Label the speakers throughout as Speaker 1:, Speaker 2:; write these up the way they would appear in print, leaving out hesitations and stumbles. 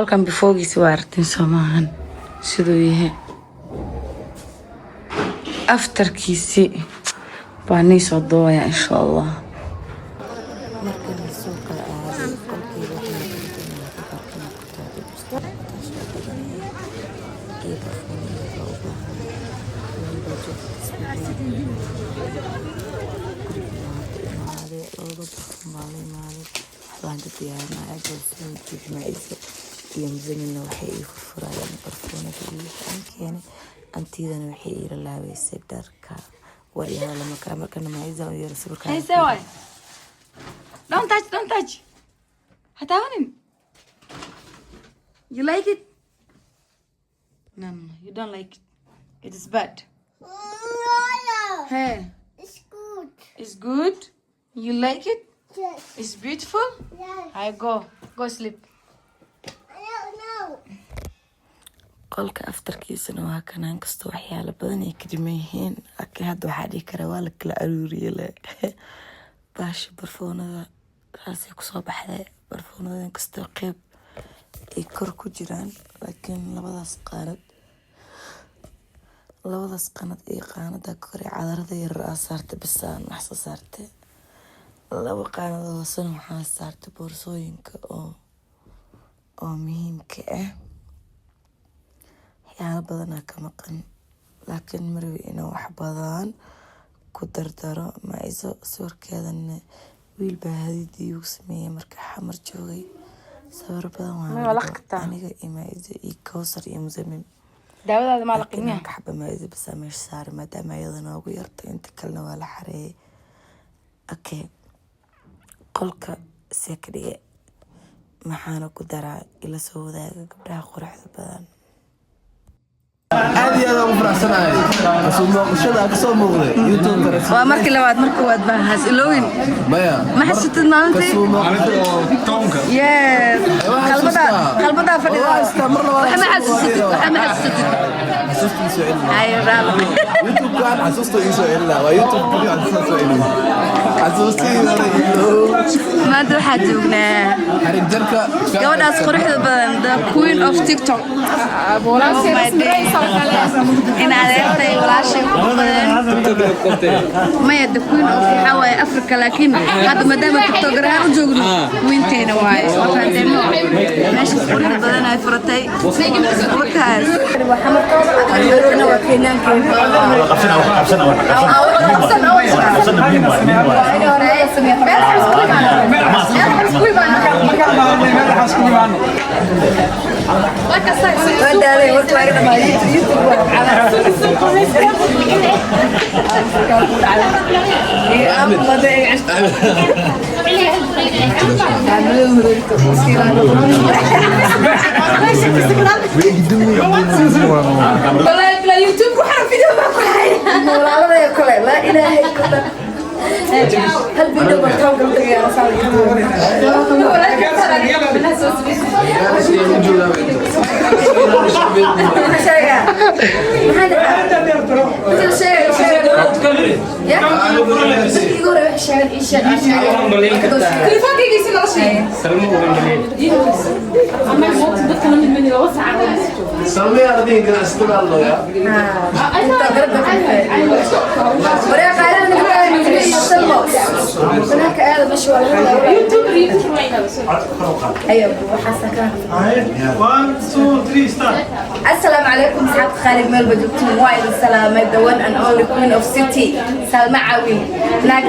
Speaker 1: qolkan bifoogiisa waa aragtiin soomaahan siduu yahay aftarkiisi baa nii soo duubaya insha allah. يمزننا وحي فرفرايا برفونة كياني أنتيذا وحي إيرلاوي سيدركا وإيها لما كامر كان ما يزا ويرسل كان
Speaker 2: Hey Sawai, don't touch هتعاونين. You like it? No, you don't like it. It is bad. Hey,
Speaker 3: It's good.
Speaker 2: it's good. You like it?
Speaker 3: Yes.
Speaker 2: It's beautiful.
Speaker 3: Yes.
Speaker 2: I go sleep.
Speaker 3: I don't know.
Speaker 1: qolka aftarkiisana waa kanaan kasta waxyaalo badan ay ka dhiman yihiin laakiin hadda waxaa dhihi karaa waa la kala aruuriye le baasha barfoonada saasay kusoo baxday barfoonada inkastoo qeyb ay kor ku jiraan laakiin labadaas qaanad iyo qaanada kore cadarada yarar aa saarta bisaan wax soo saartay laba qaanada hoosena waxaa saartay boorsooyinka oo muhiimka ah waxyaalo badanaa ka maqan laakiin marwi inuu wax badan ku dardaro Maizo sawirkeedana wiil baa hadidii ugu sameeyay marka xamar joogay sawir badan waa aniga iyo Maizo iyo Kawsar iyo Muzammil
Speaker 2: daawadaada ma la qiimeeyaa
Speaker 1: ka xaba Maizo bas meesh saar maadaama ayadana ugu yartay inta kalena waa la xareeyay okay qolka sekadiye maxaana ku daraa ila soo wadaaga gabdhaha quruxda badan
Speaker 4: عادي أنا مفرحسن عادي بس المشهد أقصى مغري يوتيوب كرسي
Speaker 2: ومركي لواد بهاس إلوين ما حسيت إن أنت يس قلبنا فريدة ما حسيت أيوة رابع
Speaker 4: يوتيوب كان حسوسته يسوي إلا ويوتيوب كان حسوسته يسوي حسوستي
Speaker 2: ما أدري حاجونا
Speaker 4: حريق جركة
Speaker 2: قبل أذكر the queen of TikTok إن عادتي ولا شيء ما يد queen of حواي أفريقيا لكن هذا ما دام TikTok راه وجوجنا وينتين واي وفهمتني ماشي كل بدنا فرتي وكاس محمد أنا وكينان كيف لا يوتيوب وحنا فيديو باكل حاجه لا اله الا الله هل فيديو بتاعك قلت يا رسول
Speaker 4: سلمي أردين كده استمع الله يا
Speaker 3: هناك آلة مشوار أيوة وحسنا
Speaker 5: 1 2 3 ستارت.
Speaker 3: السلام عليكم صحاب خالد ميل بجبتم وايد السلامة the one and only queen of city سلمى عوين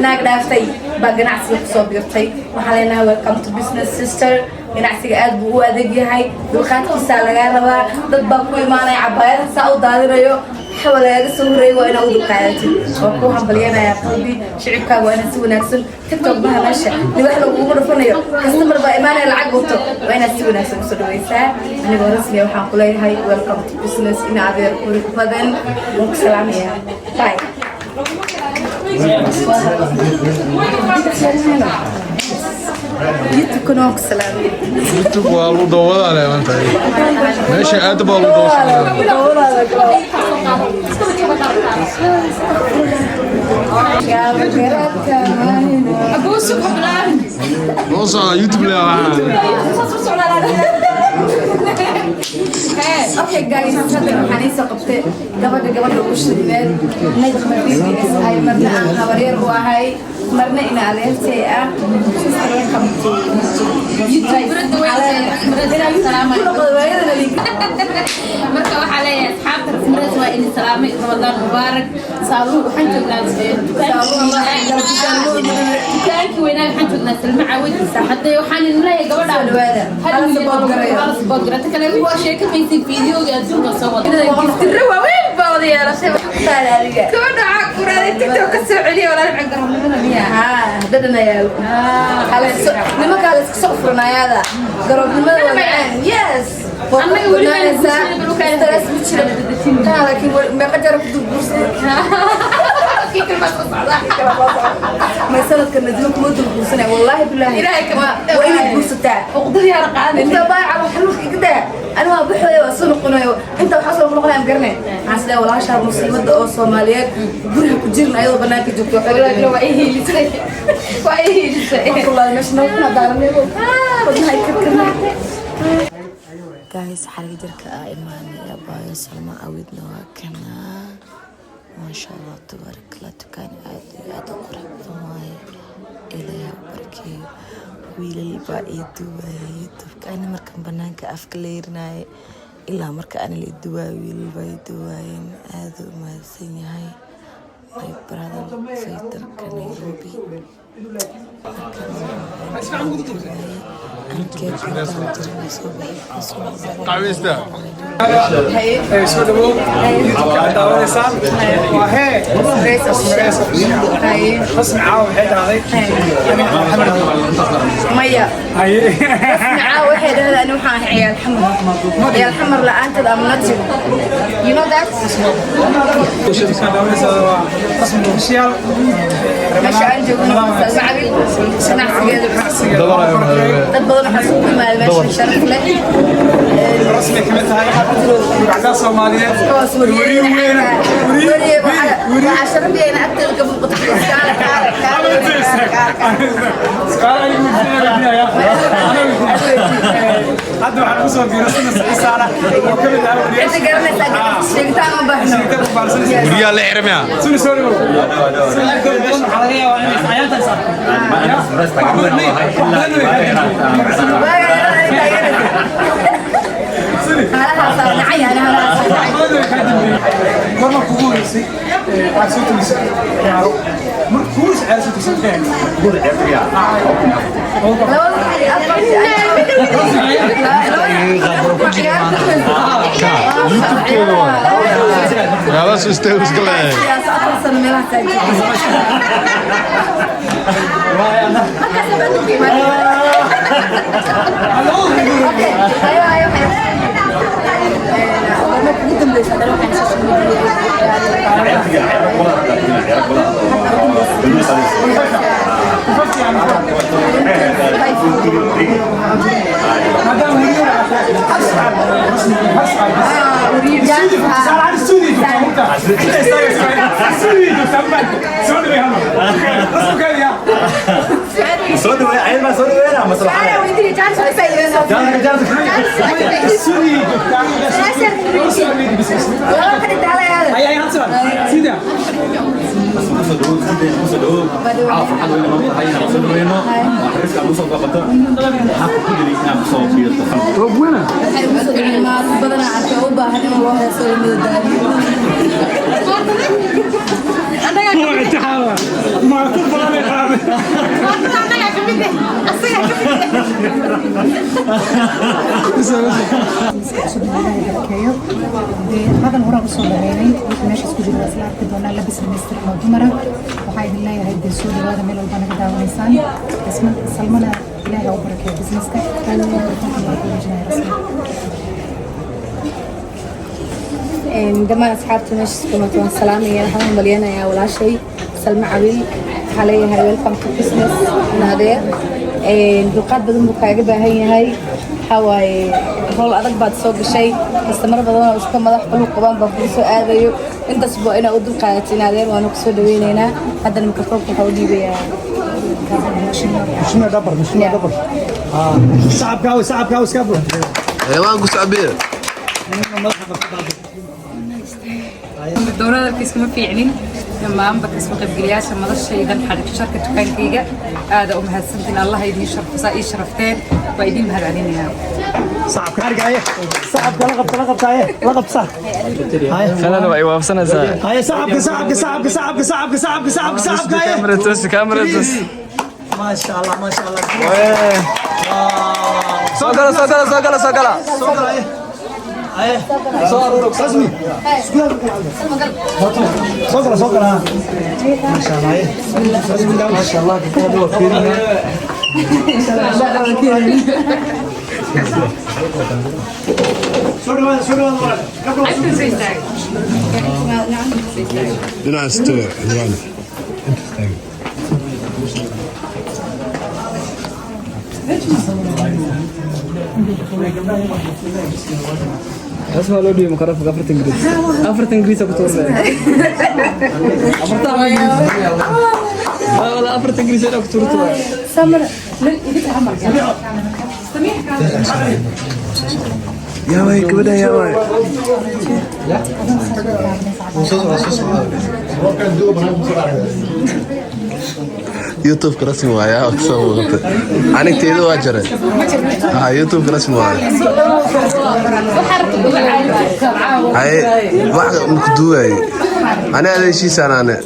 Speaker 3: ناق دافتي بقناعسي صوبيرتي وحالينا welcome to business sister ganacsiga aad buu u adeeg yahay dulqaadkiisa laga rabaa dad baa ku imaanay cabaayad saa u daadinayo xawal laga soo horeeyay waa inaad u dulqaadatid oo ku hambalyeynaya qalbi shicibkaaga waa inaad si wanaagsan TikTok baha meesha libax lagugu dhufanayo customer baa imaanaya lacag wato waa inaad si wanaagsan u soo dhawaysaa anigoo rasmi ah waxaan ku leeyahay welcome to business in adeer qurux badan waan ku salaamayaa bye يوتيوب كنوك سلام
Speaker 6: يوتيوب والو دوّد على ما انت ماشي قاعد بالو دوّد نوصل على يوتيوب لا
Speaker 3: اوكي جايز هذا حنيسه قبته قبل وش البلاد نجم البيزنس هاي مرنا خبرير وهاي مرنا إن عليه سيئة
Speaker 7: marka waxa leeyahay asxaabta rasmiga waa in salaamay Ramadan Mubarak saaluhu waxaan joognaa dukaanki weynaa waxaan joognaa Salma Caawid hadday waxaan leeyahay gabadha dhawaada hal sabab garata kale waa sheekaysay fiidiyoga adduunka soo waday
Speaker 3: waaweyn baad yeelashay taalaaliga gabadha caqurada TikTok ka soo celiyo walaal caqarnimada miya dadana yaal nimanka la iska soo furnaayada garoobnimada waa yes
Speaker 7: annaga wali ma
Speaker 3: stress bichira laakiin ma qadar ku durbursan ما يصير كنا دلوك مودو بوسنا والله بالله وين بوستا وقدر يا رقان انت بايع وحلوك كده انا بحوي واسون قنايو انت وحصل قنايو ام قرنه حاسله والله شهر مصيبه او سوماليات غورها كجيرنا ايضا بنانك جوجو والله وايه لسه والله مش نوقنا دارنيو والله كركنا
Speaker 1: guys xariga jirka imaanaya baayo Salma Caawidna waa kana ما شاء الله تبارك الله تكاني عاد قرب معي إلى بركي ويل الباقي دواي كأني مركب بنانك أفكليرنا إلا مركب أنا اللي دواي ويل الباقي دواي هذا ما سيني هاي my brother فيتر كنيروبي
Speaker 6: قاويستا
Speaker 5: اي سو دبو قاعد داونيسان وهي
Speaker 3: هاي
Speaker 5: بس معاه وحيد هذيك
Speaker 3: مية
Speaker 5: هاي
Speaker 3: بس معاه واحد هذا أنا وحنا عيال حمر عيال حمر لا أنت الأمنتي you know that
Speaker 5: قاعد داونيسان قسم اوفيشال
Speaker 3: ماشي عندي معبي سمع تبغى نحسب ما الماشي شرف لك
Speaker 5: رسمي كمان هاي قاعده صوماليه
Speaker 3: وري وعشرة بينا أكتر قبل قطع
Speaker 5: هذا واحد وصل في رسمنا سارة وكمل هذا
Speaker 3: أنت قرنت شيكتان مبهنا
Speaker 6: وريال إعرميا
Speaker 5: سوري سوري مرة كوروسي عصوت مس يعرف مرة كوروس عصوت مس قول عفيا
Speaker 6: يلا سيستم سكلاي
Speaker 4: صدق عيل ما صدق وين مصلحة
Speaker 3: أنا ودي جالس في
Speaker 8: هذا الغراب الصغيرين ماشي سكوجي الوصلة بدون لبس المستر مدمرة وحيد الله يهدي السود هذا ميل البنا كده ونسان اسم سلمنا إلهي وبركة بزنسك كل
Speaker 3: عندما أصحابتي مش كنت سلامي الحمد مليانة يا ولا شيء سلمى عبيل حاليا هاي ويلكم تو بزنس نادير دقات بدون بكاجبة هاي حواي هول أدق بعد سوق الشيء استمر بدون أسبوع مضح كله قبام بفلوسه آذيو أنت أسبوعين أودو قاعدين نادير وأنا كسر دوينينا هذا الميكروفون كحودي بيا
Speaker 5: مشنا دبر مشنا دبر صعب كاوس كابو
Speaker 4: حيوان قص عبير
Speaker 8: الدورة الكيس كمان في علين لما أنبت اسمه قبلياش لما ضل شيء ذن حرك شركة كان كيجا هذا هالسنتين الله يدين شرف سائي شرفتين ويدين بهذا علينا يا
Speaker 5: صعب كارج عيه صعب لقب عيه لقب صح
Speaker 9: خلنا بقى وافسنا زي
Speaker 5: هاي صعب
Speaker 9: كاميرا توس
Speaker 5: ما شاء الله
Speaker 9: سوكلا
Speaker 5: صار رسمي صقرة ما شاء الله بسم الله ما شاء الله كده
Speaker 9: اسمع لو دي مقرف أفرت إنجليز أبو تورنا ولا أفرت إنجليز أنا أكتور تورنا
Speaker 8: سمر لقيت عمر
Speaker 9: يا واي كبدا يا واي يوتيوب رسمي ويا أقسم أنا كتير واجرة يوتيوب رسمي ويا هاي واحد مكدوي أنا هذا شيء سنة أنا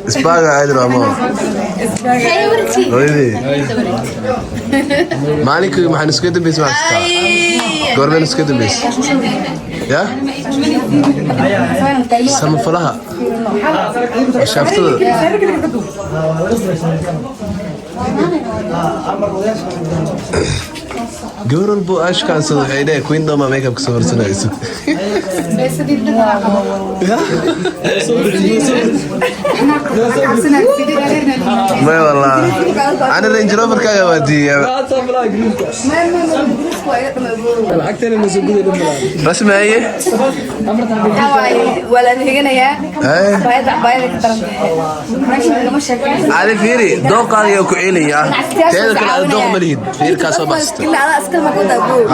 Speaker 9: إسباغ عيد رامون ويدي مالك ما حنسكت بيس ما أستا قربنا نسكت بيس يا سام فلها شافته قبل البو ايش كان صدق عينيه كوين دوما ميك اب كسور سنه يسوق ما والله انا رينج روفر كاي ودي بس ما هي
Speaker 3: ولا هنا
Speaker 9: علي فيري دوقا يا كعيليا تيل كلا دوق مليد فير كاسو باست
Speaker 3: لا اسكل ما كنت اقول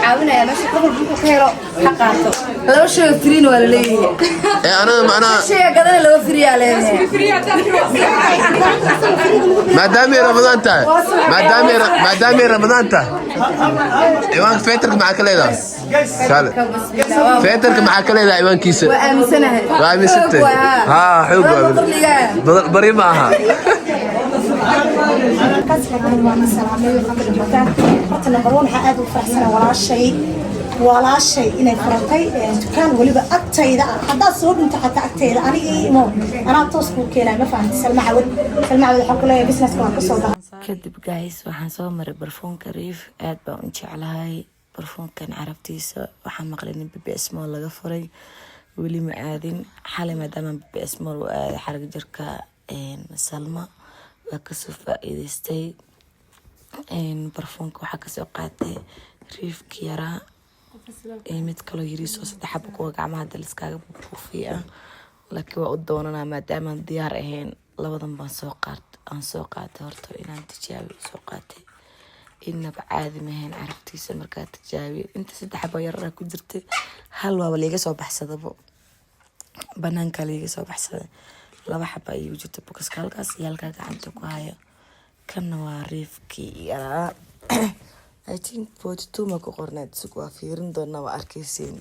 Speaker 3: عاونا يا ماشي قبل بوكو خيرو حقاته لو شيء فرين ولا ليه
Speaker 9: انا معنا
Speaker 3: شيء قدر لو فري عليه
Speaker 9: ما دام رمضان تا ما دام رمضان تا ايوان فيترك معك ليلى قال فيترك معك ليلى ايوان كيس وامسنه ستة حب بري معها
Speaker 10: ولا شيء إني فرنتي كان ولي أكتيدا حدا صوب أنت حتى أكتيدا أنا إيه مو أنا توصل كنا ما فهمت سلمع الحق له بسنس كمان قصة
Speaker 1: kadib guys waxaan soo maray barfuunka Reef aad baan u jeclahay barfuunkan carabtiisa waxaan maqlay in BBS Mall laga furay weli ma aadin xalay maadaama BBS Mall uu aaday xarag jirka Salma waa ka soo faa'iideystay barfuunka waxaa ka soo qaatay Reef Kiara mid kale yiriso saddex xabo kuwa gacmaha daliskaaga buufiya laakiin waa u doonanaa maadaama diyaar ahayn labadan baan soo qaatay horta inaan tijaabiyo soo qaatay inaba caadi ma ahayn carabtiisa markaa tijaabiyo inta saddex xabo yar ku jirtay hal waa liiga soo baxsadabo banaanka liiga soo baxsaday laba xabo ayuu jirtay bokaska halkaas iyo halkaa gacanta ku hayo kana waa Reefkii yaraa I think 42 ma ku qorneed si waa fiirin doonaa waa arkaysiin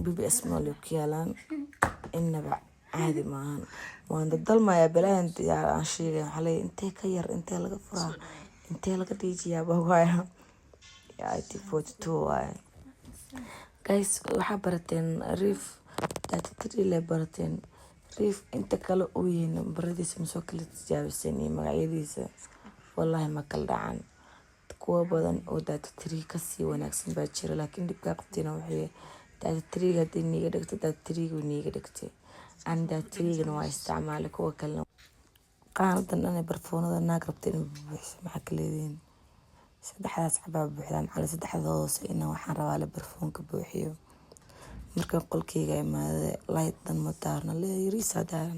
Speaker 1: BBS Mall ku yaalaan inaba caadi maahan waan dalmaya balaan aan sheegay xalay intee ka yar intee laga furaa intee laga dhiijiyaa bawaya I think 42 waay guys waxa barateen Reef dadkii la barateen Reef inta kale oo yeen baradiisa ma soo kala tijaabisay magacyadiisa wallahi ma kala dhacan kuwa badan oo data 3 ka sii wanaagsan baa jira laakiin dibka qabtina waxay data 3 hadii niga dhigto data 3 uu niga dhigtay aan data 3 na waa isticmaal kuwa kale qaanadan ana barfoonada naag rabtay in buuxiso maxaa kale leedin saddexdaas xabaa buuxdaan xal saddexdoos in waxaan rabaa la barfoonka buuxiyo marka qolkayga imaade light dan ma daarna leeyri sadaan